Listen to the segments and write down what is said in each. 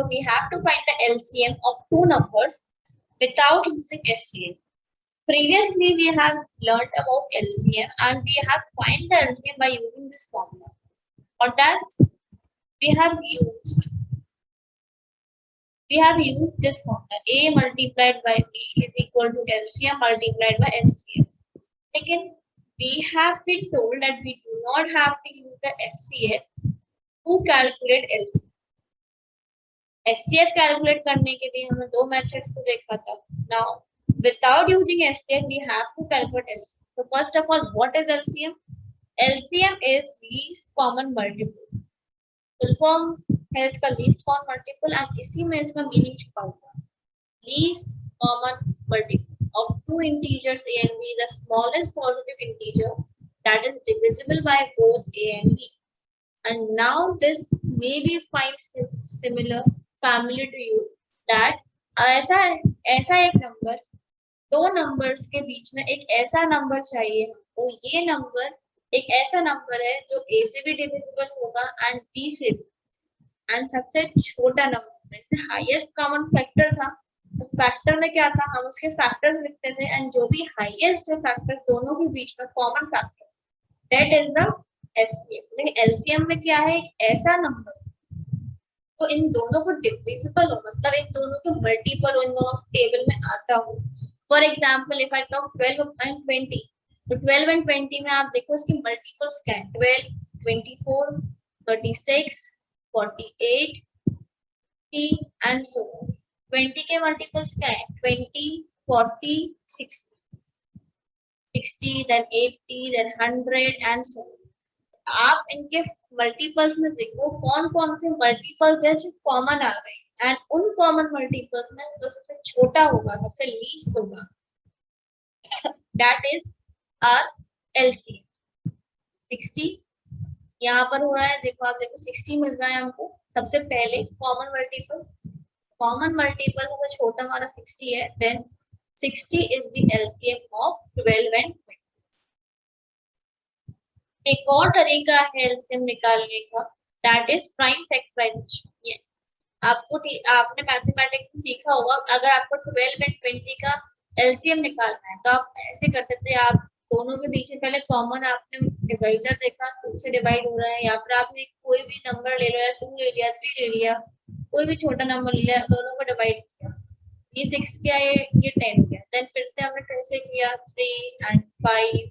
we have to find the LCM of two numbers without using SCM. Previously, we have learned about LCM and we have find the LCM by using this formula. For that, we have used this formula. A multiplied by B is equal to LCM multiplied by SCM. Again, we have been told that we do not have to use the SCF to calculate LCM. SCF calculate करने के लिए हमने दो methods को देखा था. Now, without using SCF, we have to calculate LCM. So first of all, what is LCM? LCM is least common multiple. Full form है इसका least common multiple and इसी में इसका meaning छुपा हुआ है. Least common multiple of two integers A and B, the smallest positive integer that is divisible by both A and B. And now this maybe finds similar familiar to you that ऐसा एक number, दो numbers के बीच में एक ऐसा number चाहिए हमको. ये नंबर एक ऐसा नंबर है जो A से भी डिविजिबल होगा एंड B से भी, एंड सबसे छोटा नंबर. जैसे हाईएस्ट कॉमन फैक्टर था, तो फैक्टर में क्या था, हम उसके फैक्टर्स लिखते थे एंड जो भी हाईएस्ट फैक्टर दोनों के बीच में common factor, that is the SCM. लेकिन एलसीएम में क्या है, एक ऐसा नंबर तो इन दोनों को डिविजिबल हो, मतलब इन दोनों के मल्टीपल हो, इन दोनों टेबल में आता हो. For example if I talk 12 and 20, तो 12 एंड 20 में आप देखो इसकी मल्टीपल्स क्या है, 12, 24, 36, 48, 60 एंड सो ऑन. 20 के मल्टीपल्स क्या है, 20, 40, 60, then 80, then 100 and so on. आप इनके मल्टीपल्स में देखो कौन कौन से मल्टीपल्स है जो कॉमन आ रहे हैं, एंड उन कॉमन मल्टीपल्स में जो सबसे छोटा होगा, सबसे लीस्ट होगा, दैट इज आर एलसीएम. 60 यहाँ पर हो रहा है, देखो आप देखो 60 मिल रहा है हमको सबसे पहले कॉमन मल्टीपल. कॉमन मल्टीपल सबसे छोटा हमारा 60 है, then 60 is the LCM of 12 and 20. एक और तरीका है एलसीएम निकालने का, दैट इज प्राइम फैक्टराइजेशन. ये आपने मैथमेटिक्स में सीखा होगा. अगर आपको 12 एंड 20 का एलसीएम निकालना है तो आप ऐसे करते थे, आप दोनों के बीच में पहले कॉमन आपने डिवाइजर देखा, 2 से डिवाइड हो रहा है, या फिर आपने कोई भी नंबर ले लिया, 2 ले लिया, 3 ले लिया, कोई भी छोटा नंबर ले लिया, दोनों को डिवाइड किया. ये 6 किया, ये 10 किया, देन फिर से हमने 2 से किया, 3 एंड 5.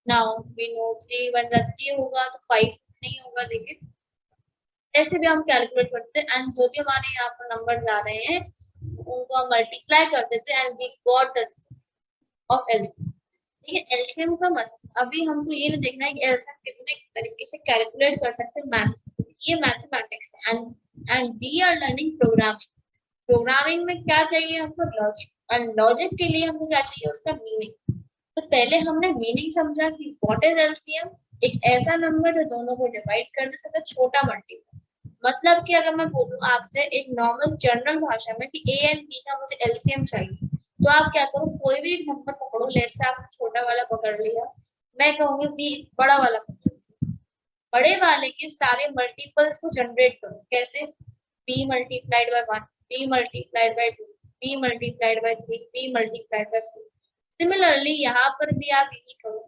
Now we know 3 1 3 होगा तो 5 नहीं होगा, लेकिन ऐसे भी हम कैलकुलेट करते हैं एंड जो भी हमारे यहाँ पर नंबर्स आ रहे हैं उनको हम मल्टीप्लाई कर देते हैं and we got the of LCM. लेकिन एलसीएम का मतलब अभी हमको ये नहीं देखना है कि एलसीएम कितने तरीके से कैलकुलेट कर सकते हैं. ये मैथमेटिक्स है and we are learning programming. Programming में क्या चाहिए हमको, लॉजिक, और लॉजिक के लिए हमको क्या चाहिए, उसका मीनिंग. तो पहले हमने मीनिंग समझा कि व्हाट इज एलसीएम, एक ऐसा नंबर जो दोनों को डिवाइड करने से छोटा मल्टीपल. मतलब कि अगर मैं बोलूं आपसे एक नॉर्मल जनरल भाषा में कि ए एंड बी का मुझे एलसीएम चाहिए, तो आप क्या करो, कोई भी नंबर पकड़ो, लेट्स से आपने छोटा वाला पकड़ लिया, मैं कहूंगी बी बड़ा वाला पकड़ो, बड़े वाले के सारे मल्टीपल्स को जनरेट करो. कैसे, b multiplied by 1, b multiplied by 2, b multiplied by 3, b multiplied by 4. Similarly यहाँ पर भी आप यही करो,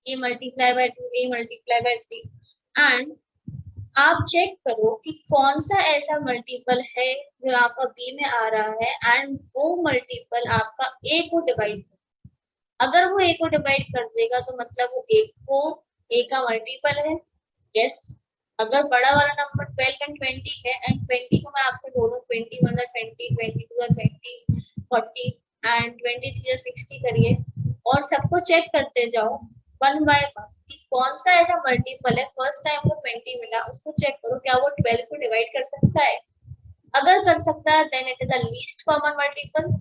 a multiply by 2, a multiply by 3, and आप चेक करो कि कौन सा ऐसा मल्टीपल है जो आपका b में आ रहा है एंड वो मल्टीपल आपका a को डिवाइड कर. अगर वो a को डिवाइड कर देगा तो मतलब वो a का मल्टीपल है. यस, अगर बड़ा वाला नंबर 12 एंड 20 है एंड 20 को मैं आपसे बोलूं 21 है 20, 22 है 20, 40 एंड 23 या 60 करिए और सबको चेक करते जाओ वन बाय वन कि कौन सा ऐसा मल्टीपल है, फर्स्ट टाइम को 20 मिला, उसको चेक करो क्या वो 12 को डिवाइड कर सकता है. अगर कर सकता है then it is the least common multiple.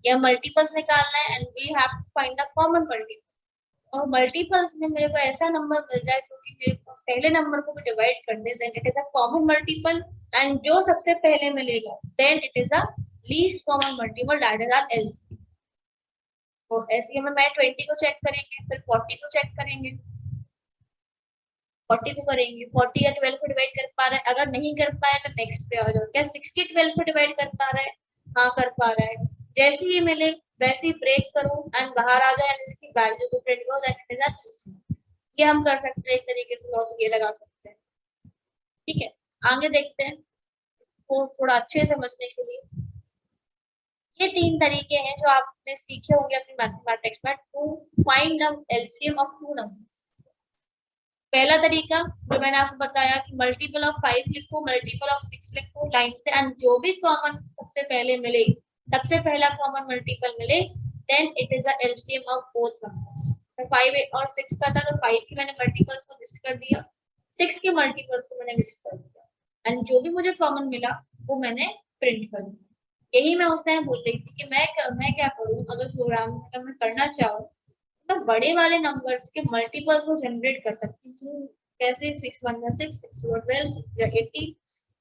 या मल्टीपल्स निकालना है and we have to find the common multiple. और मल्टीपल्स में मेरे को ऐसा नंबर मिल जाए जो कि मेरे को पहले नंबर को भी डिवाइड कर दे, then it is a common multiple, and जो सबसे पहले मिलेगा then it is a least common multiple, that is our LCM. तो एलसीएम में मैं 20 को चेक करेंगे, फिर 40 को चेक करेंगे. 40 को करेंगे, 40 या 12 को डिवाइड कर पा रहा है, अगर नहीं कर पाया तो नेक्स्ट पे आ जाओ। क्या 60 12 को डिवाइड कर पा रहा है? हाँ कर पा रहा है। जैसे ही मिले वैसे ही ब्रेक करो एंड बाहर आ जाए एंड इसकी वैल्यू को प्रिंट करो, दैट इज आंसर। ये हम कर सकते हैं, एक तरीके से लॉजिक ये लगा सकते हैं। ठीक है, आगे देखते हैं वो थोड़ा अच्छे से समझने के लिए। ये तीन तरीके हैं जो आपने सीखे होंगे अपनी मैथमेटिक्स में to find the LCM of two numbers. पहला तरीका जो मैंने आपको बताया कि मल्टीपल ऑफ 5 लिखो, मल्टीपल ऑफ 6 लिखो लाइन से, एंड जो भी कॉमन सबसे पहले मिले, सबसे पहला कॉमन मल्टीपल मिले, then it is the LCM of both numbers. तो 5 और 6 का था तो 5 की मैंने मल्टीपल्स को लिस्ट कर दिया, 6 के मल्टीपल्स को मैंने लिस्ट कर दिया, एंड जो भी मुझे कॉमन मिला वो मैंने प्रिंट कर दिया। यही मैं उस टाइम बोल रही थी कि मैं क्या करूँ, अगर प्रोग्राम मैं करना चाहूँ मैं बड़े वाले नंबर्स के मल्टीपल्स को जनरेट कर सकती हूँ। कैसे? 6 1 6, 6 2 12, 6 18,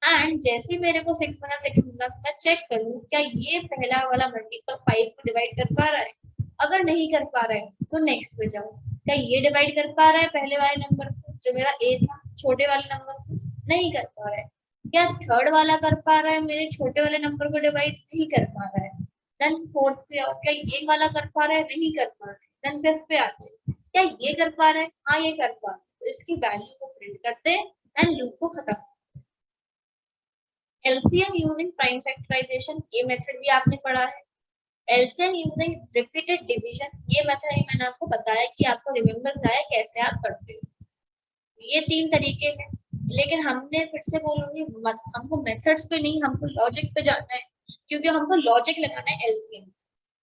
एंड जैसे मेरे को 6 1 6 मिला मैं चेक करूँ क्या ये पहला वाला मल्टीपल 5 को डिवाइड कर पा रहा है। अगर नहीं कर पा रहा है तो नेक्स्ट पे जाओ, क्या ये डिवाइड कर पा रहा है पहले वाले नंबर को जो मेरा ए था, छोटे वाले नंबर को? नहीं कर पा रहा है। क्या थर्ड वाला कर पा रहा है मेरे छोटे वाले नंबर को डिवाइड? नहीं कर पा रहा है। देन फोर्थ पे आओ, क्या ये वाला कर पा रहा है? नहीं कर पा रहा है। देन फिफ्थ पे आते हैं, क्या ये कर पा रहा है? हाँ ये कर पा रहा है, तो इसकी वैल्यू को प्रिंट करते हैं एंड लूप को खत्म। एलसीएम यूजिंग प्राइम फैक्टराइजेशन, ये मेथड भी आपने पढ़ा है। एलसीएम यूजिंग रिपीटेड डिवीजन, ये मेथड ही मैंने आपको बताया कि आपको रिमेम्बर कराया कैसे आप करते हो। ये तीन तरीके हैं, लेकिन हमने फिर से बोलूंगी हमको मेथड्स पे नहीं, हमको लॉजिक पे जाना है, क्योंकि हमको लॉजिक लगाना है एलसीएम,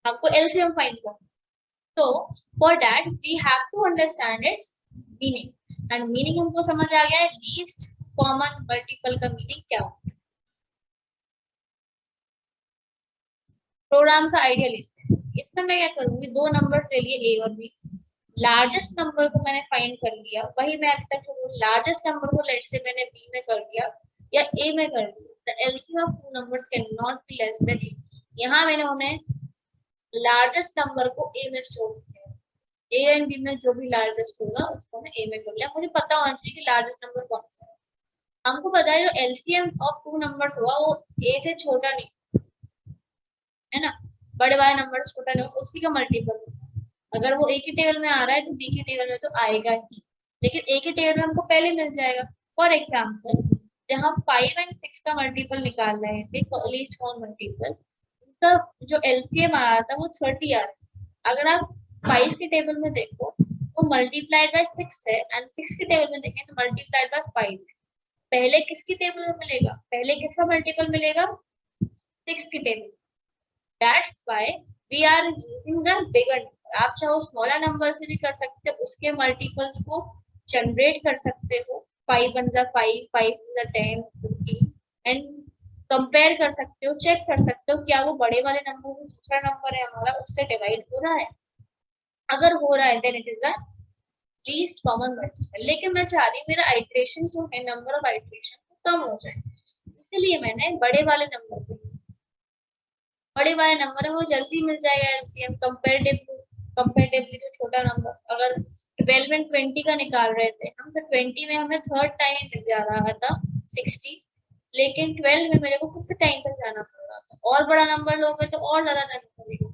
हमको एलसीएम फाइंड करना है। तो for that we have to understand its meaning, and meaning हमको समझ आ गया है, लीस्ट कॉमन मल्टीपल का मीनिंग क्या होता है। प्रोग्राम का आइडिया लेते हैं। इसमें मैं क्या करूंगी, दो नंबर्स ले लिए ए और बी, लार्जेस्ट नंबर को मैंने फाइंड कर लिया, वही मैं अभी तक लार्जेस्ट नंबर को लेट से मैंने बी में कर दिया या ए में कर दिया, the LCM of two numbers can not be less than A. यहाँ मैंने उन्हें लार्जेस्ट नंबर को ए में स्टोर किया, ए एंड बी में जो भी लार्जेस्ट होगा उसको मैं ए में कर लिया। मुझे पता होना चाहिए कि लार्जेस्ट नंबर कौन सा है। हमको पता है जो एलसीएम ऑफ टू नंबर्स होगा वो ए से छोटा नहीं है ना, बड़े वाले नंबर छोटा नहीं होगा, उसी का मल्टीपल। अगर वो ए की टेबल में आ रहा है तो बी की टेबल में तो आएगा ही, लेकिन ए की टेबल में हमको पहले मिल जाएगा। फॉर एग्जाम्पल जब हम 5 एंड 6 का मल्टीपल निकाल रहे थे, लीस्ट कॉमन मल्टीपल, उसका जो एलसीएम आ रहा था वो 30 आ रहा है। अगर आप 5 के टेबल में देखो तो मल्टीप्लाइड बाय 6 है, एंड 6 के टेबल में देखें तो मल्टीप्लाइड बाय 5 है। पहले किसकी टेबल में मिलेगा? पहले किसका मल्टीपल मिलेगा? 6 की table. That's why we are using the bigger. आप चाहो स्मॉलर नंबर से भी कर सकते हो, उसके मल्टीपल्स को जनरेट कर सकते हो, 5 1 5, 5 10, 15, एंड कंपेयर कर सकते हो, चेक कर सकते हो क्या वो बड़े वाले नंबर जो दूसरा नंबर है हमारा उससे डिवाइड हो रहा है। अगर हो रहा है then it is the least common multiple. लेकिन मैं चाह रही हूँ मेरा आइट्रेशन जो है, नंबर ऑफ आइट्रेशन कम हो जाए, इसलिए मैंने बड़े वाले नंबर को, बड़े वाले नंबर है वो जल्दी मिल जाएगा एलसीएम कंपेरेटिवली तो छोटा नंबर। अगर 12 एंड 20 का निकाल रहे थे हम तो 20 में हमें थर्ड टाइम मिल जा रहा था 60, लेकिन 12 में मेरे को फिफ्थ टाइम तक जाना पड़ रहा था। और बड़ा नंबर लोगे तो और ज्यादा टाइम लगेगा।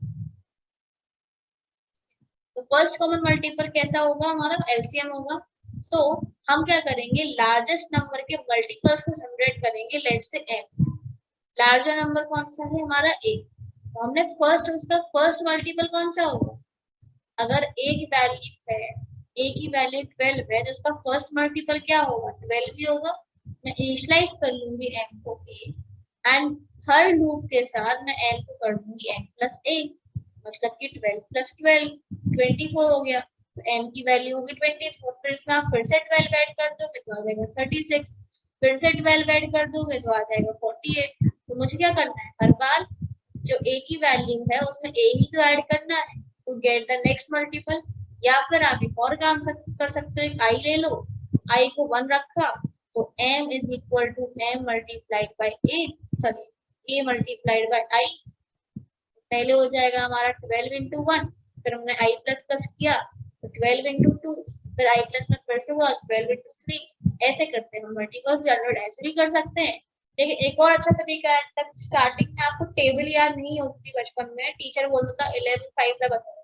तो फर्स्ट कॉमन मल्टीपल कैसा होगा? हमारा एलसीएम होगा। सो हम क्या करेंगे, लार्जेस्ट नंबर के मल्टीपल्स को जनरेट करेंगे, let's say m। Larger number कौन सा है? हमारा a। तो हमने फर्स्ट, उसका फर्स्ट मल्टीपल कौन सा होगा? अगर a की वैल्यू है, a की वैल्यू 12 है तो उसका फर्स्ट मल्टीपल क्या होगा? 12 ही होगा। मैं इनिशियलाइज कर लूंगी m को a, एंड हर लूप के साथ मैं m को कर दूंगी m प्लस a, मतलब कि 12 प्लस 12 24 हो गया। तो m की वैल्यू होगी 24, फिर इसमें आप फिर से 12 ऐड कर दोगे तो आ जाएगा 36, फिर से 12 ऐड कर दोगे तो आ जाएगा 48। तो मुझे क्या करना है, हर बार जो a की वैल्यू है उसमें a ही तो ऐड करना है to get the next multiple. या फिर आप एक और काम कर सकते हो, एक i ले लो, i को 1 रखा तो m is equal to m multiplied by a, sorry a multiplied by i। पहले हो जाएगा हमारा 12 इंटू 1, फिर हमने i प्लस प्लस किया तो 12 इंटू 2, फिर आई प्लस में फिर से हुआ 12 इंटू 3, ऐसे करते हैं। मल्टीपल जनरेट ऐसे भी कर सकते हैं। लेकिन एक और अच्छा तरीका है, तब स्टार्टिंग में आपको टेबल याद नहीं होती बचपन में, टीचर बोलता था 11 5 का बताओ,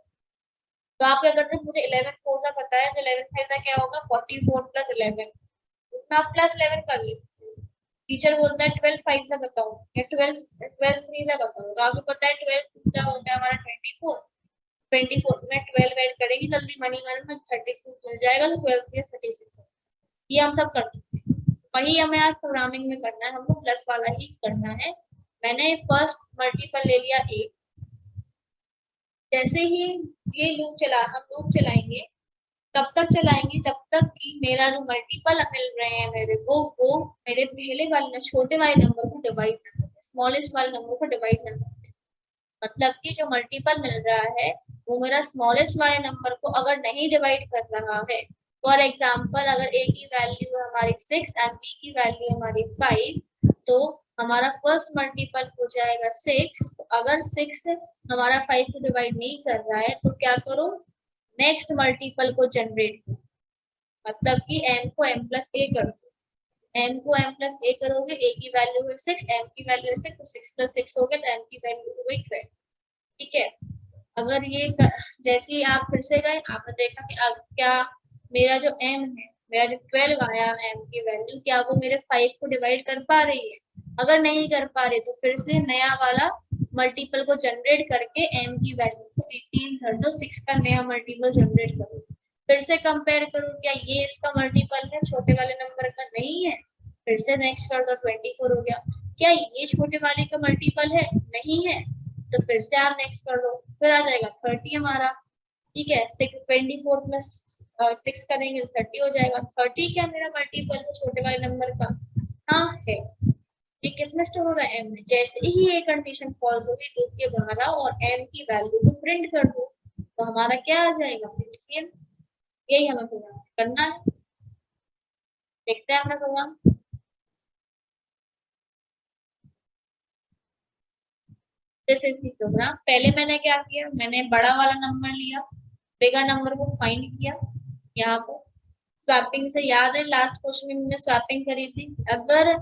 तो आप क्या करते हैं, मुझे 11 4 का पता है, तो 11 5 का क्या होगा 44 प्लस 11, उसमें आप प्लस 11 कर लीजिए। टीचर बोलता है 12 5 से बताओ या 12 12 3 से बताओ, तो आपको पता है 12 क्या होता है हमारा 24, 24 में 12 ऐड करेंगे जल्दी मनी मन में 36 मिल जाएगा, तो 12 से 36, ये हम सब कर चुके हैं। वही हमें आज प्रोग्रामिंग में करना है, हमको प्लस वाला ही करना है। मैंने फर्स्ट मल्टीपल ले लिया ए, जैसे ही ये लूप चलाएंगे, तब तक चलाएंगे जब तक कि मेरा जो मल्टीपल मिल रहे हैं मेरे को, वो मेरे पहले वाले छोटे वाले नंबर को डिवाइड ना करें, स्मॉलेस्ट वाले नंबर को डिवाइड ना करें। मतलब कि जो मल्टीपल मिल रहा है वो मेरा स्मॉलेस्ट वाले नंबर को अगर नहीं डिवाइड कर रहा है, फॉर एग्जाम्पल अगर ए की वैल्यू है हमारी 6 एंड बी की वैल्यू हमारी 5, तो हमारा फर्स्ट मल्टीपल हो जाएगा 6। अगर 6 हमारा 5 को डिवाइड नहीं कर रहा है तो क्या करो, नेक्स्ट मल्टीपल को जनरेट करो, मतलब कि m को m प्लस ए कर दो। m को m प्लस ए करोगे, a की वैल्यू है 6, m की वैल्यू है 6, तो 6 प्लस 6 हो गया, तो m की वैल्यू हो गई 12। ठीक है, अगर ये जैसे ही आप फिर से गए, आपने देखा कि अब क्या मेरा जो m है, मेरा जो 12 आया m की वैल्यू, क्या वो मेरे 5 को डिवाइड कर पा रही है? अगर नहीं कर पा रही तो फिर से नया वाला मल्टीपल को जनरेट करके m की वैल्यू को 18 कर दो, 6 का नया मल्टीपल जनरेट करो, फिर से कंपेयर करो क्या ये इसका मल्टीपल है छोटे वाले नंबर का? नहीं है, फिर से नेक्स्ट कर दो, 24 हो गया। क्या ये छोटे वाले का मल्टीपल है? नहीं है, तो फिर से आप नेक्स्ट कर दो, फिर आ जाएगा 30 हमारा। ठीक है, 24 प्लस 6 करेंगे तो 30 हो जाएगा। 30 क्या मेरा मल्टीपल है छोटे वाले नंबर का? हाँ है। ये किसमें स्टोर हो रहा है? m में। जैसे ही ये कंडीशन फॉल्स होगी, लूप के बाहर आओ और m की वैल्यू को प्रिंट कर दो, तो हमारा क्या आ जाएगा? एलसीएम। यही हमें प्रोग्राम करना है। देखते हैं अपना program. This is the program. पहले मैंने क्या किया, मैंने बड़ा वाला नंबर लिया, बिगर नंबर को फाइंड किया यहाँ पर स्वैपिंग से। याद है लास्ट क्वेश्चन में मैंने स्वैपिंग करी थी। अगर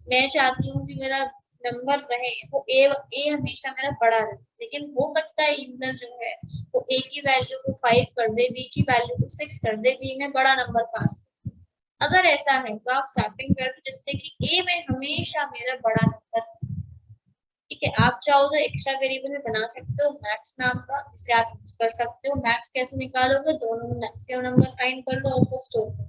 मैं चाहती हूँ कि मेरा नंबर रहे वो ए हमेशा मेरा बड़ा रहे, लेकिन हो सकता है यूजर जो है वो ए की वैल्यू को 5 कर दे, बी की वैल्यू को 6 कर दे, बी में बड़ा नंबर पास। अगर ऐसा है तो आप स्वैपिंग कर दो जिससे कि ए में हमेशा मेरा बड़ा नंबर। ठीक है, आप चाहो तो एक्स्ट्रा वेरिएबल में बना सकते हो मैक्स नाम का, इसे आप यूज कर सकते हो। मैक्स कैसे निकालोगे, दोनों में मैक्सिमम नंबर फाइंड कर लो और उसको स्टोर कर।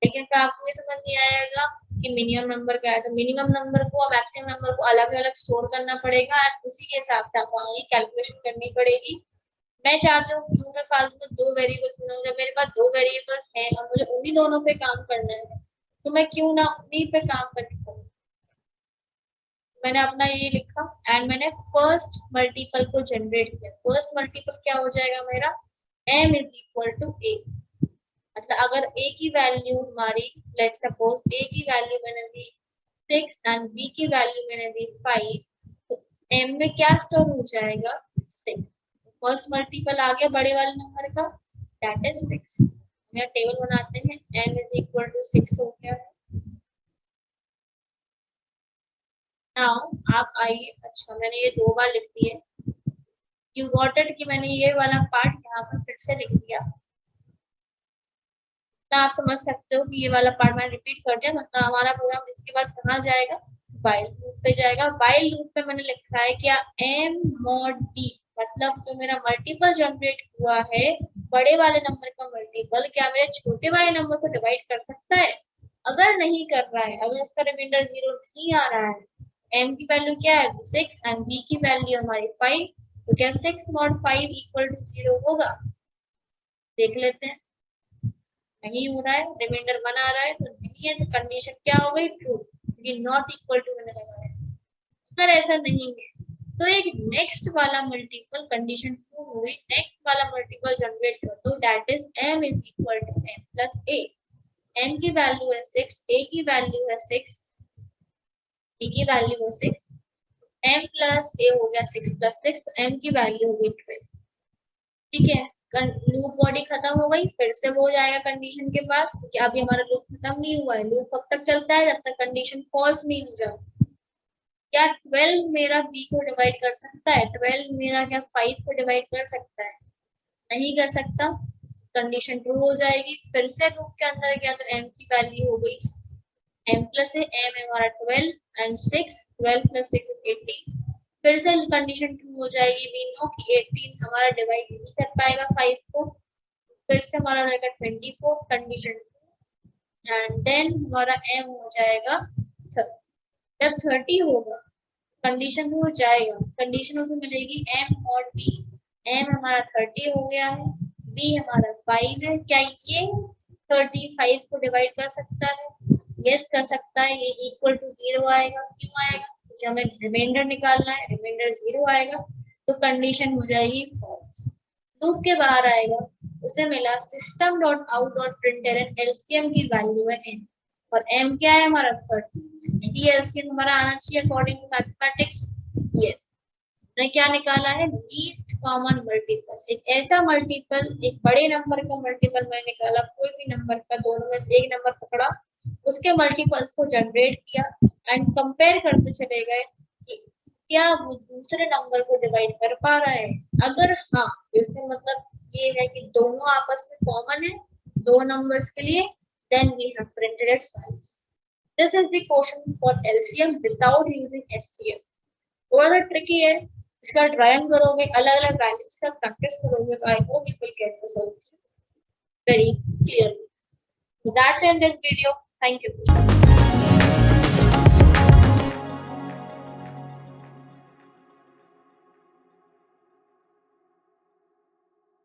लेकिन फिर आपको ये समझ नहीं आएगा कि मिनिमम नंबर क्या है, तो मिनिमम नंबर को और मैक्सिमम नंबर को अलग अलग स्टोर करना पड़ेगा और उसी के हिसाब से आपको आगे कैलकुलेशन करनी पड़ेगी। मैं चाहती हूँ क्यों मैं फालतू में दो वेरिएबल्स बनाऊं, जब मेरे पास दो वेरिएबल्स हैं और मुझे उन्हीं दोनों पे काम करना है, तो मैं क्यों ना उन्हीं पे काम करने करूँ। मैंने अपना ये लिखा एंड मैंने फर्स्ट मल्टीपल को जनरेट किया। फर्स्ट मल्टीपल क्या हो जाएगा मेरा? m इज इक्वल टू ए। मतलब अगर a की वैल्यू हमारी, लेट सपोज a की वैल्यू मैंने दी 6 एंड b की वैल्यू मैंने दी 5, तो m में क्या स्टोर हो जाएगा? 6। फर्स्ट मल्टीपल आ गया बड़े वाले नंबर का, दैट इज 6। हम टेबल बनाते हैं, m इज इक्वल टू 6 हो गया। नाउ आप आइए, अच्छा मैंने ये दो बार लिख दिए, यू गॉट इट कि मैंने ये वाला पार्ट यहाँ पर फिर से लिख दिया। तो आप समझ सकते हो कि ये वाला पार्ट मैंने रिपीट कर दिया। मतलब हमारा प्रोग्राम इसके बाद कहाँ जाएगा? वाइल लूप पे जाएगा। वाइल लूप पे मैंने लिखा है क्या? m mod d, मतलब जो मेरा मल्टीपल जनरेट हुआ है बड़े वाले नंबर का मल्टीपल, क्या मेरे छोटे वाले नंबर को डिवाइड कर सकता है? अगर नहीं कर रहा है, अगर उसका रिमाइंडर 0 नहीं आ रहा है, m की वैल्यू क्या है? 6 एंड b की वैल्यू हमारी 5, तो क्या 6 mod 5 इक्वल टू 0 होगा? देख लेते हैं। नहीं हो रहा है, रिमाइंडर 1 आ रहा है तो नहीं है, तो कंडीशन क्या हो गई? ट्रू, क्योंकि नॉट इक्वल टू मैंने लगाया। अगर ऐसा नहीं है तो एक नेक्स्ट वाला मल्टीपल, कंडीशन ट्रू हो गई, नेक्स्ट वाला मल्टीपल जनरेट कर दो, that is m is equal to n plus a। m की वैल्यू है 6, a की वैल्यू है 6, b की वैल्यू है 6, m प्लस a हो गया 6 प्लस 6, तो m की वैल्यू हो गई 12। ठीक है, लूप बॉडी खत्म हो गई, फिर से वो जाएगा कंडीशन के पास, क्योंकि अभी हमारा लूप खत्म नहीं हुआ है। लूप कब तक चलता है? जब तक कंडीशन फॉल्स नहीं हो जाती। क्या 12 मेरा बी को डिवाइड कर सकता है? 12 मेरा क्या 5 को डिवाइड कर सकता है? नहीं कर सकता। कंडीशन ट्रू हो जाएगी। फिर से लूप के अंदर गया तो m की वैल्यू हो गई m प्लस है, m है हमारा 12 एंड 6, 12 प्लस 6 18। फिर से कंडीशन ट्रू हो जाएगी। वी नो कि 18 हमारा डिवाइड नहीं कर पाएगा 5 को। फिर से हमारा रहेगा 24, कंडीशन एंड देन हमारा m हो जाएगा 30। जब 30 होगा कंडीशन में हो जाएगा, कंडीशन उसमें मिलेगी m और b। m हमारा 30 हो गया है, b हमारा 5 है। क्या ये 35 को डिवाइड कर सकता है? यस कर सकता है। ये इक्वल टू 0 आएगा। क्यों आएगा? क्योंकि हमें रिमाइंडर निकालना है, रिमाइंडर 0 आएगा, तो कंडीशन हो जाएगी फॉल्स। लूप के बाहर आएगा, उसे मिला system dot out dot println LCM की वैल्यू है n, और m क्या है हमारा 30। यही एलसीएम हमारा आना चाहिए अकॉर्डिंग टू मैथमेटिक्स। ये हमने क्या निकाला है? Least common multiple. एक ऐसा मल्टीपल, एक बड़े नंबर का मल्टीपल मैंने निकाला। कोई भी नंबर का दोनों में से एक नंबर पकड़ा, उसके मल्टीपल्स को जनरेट किया एंड कंपेयर करते चले गए कि क्या वो दूसरे नंबर को डिवाइड कर पा रहा है। अगर हाँ, इसका मतलब ये है कि दोनों आपस में कॉमन है दो नंबर्स के लिए, then we have printed its value. This is the question for LCM without using SCM. थोड़ा सा ट्रिकी है, इसका ड्राइंग करोगे, अलग अलग वैल्यूज का प्रैक्टिस करोगे, तो I hope you will get the solution very clearly. So that's in this video. Thank you.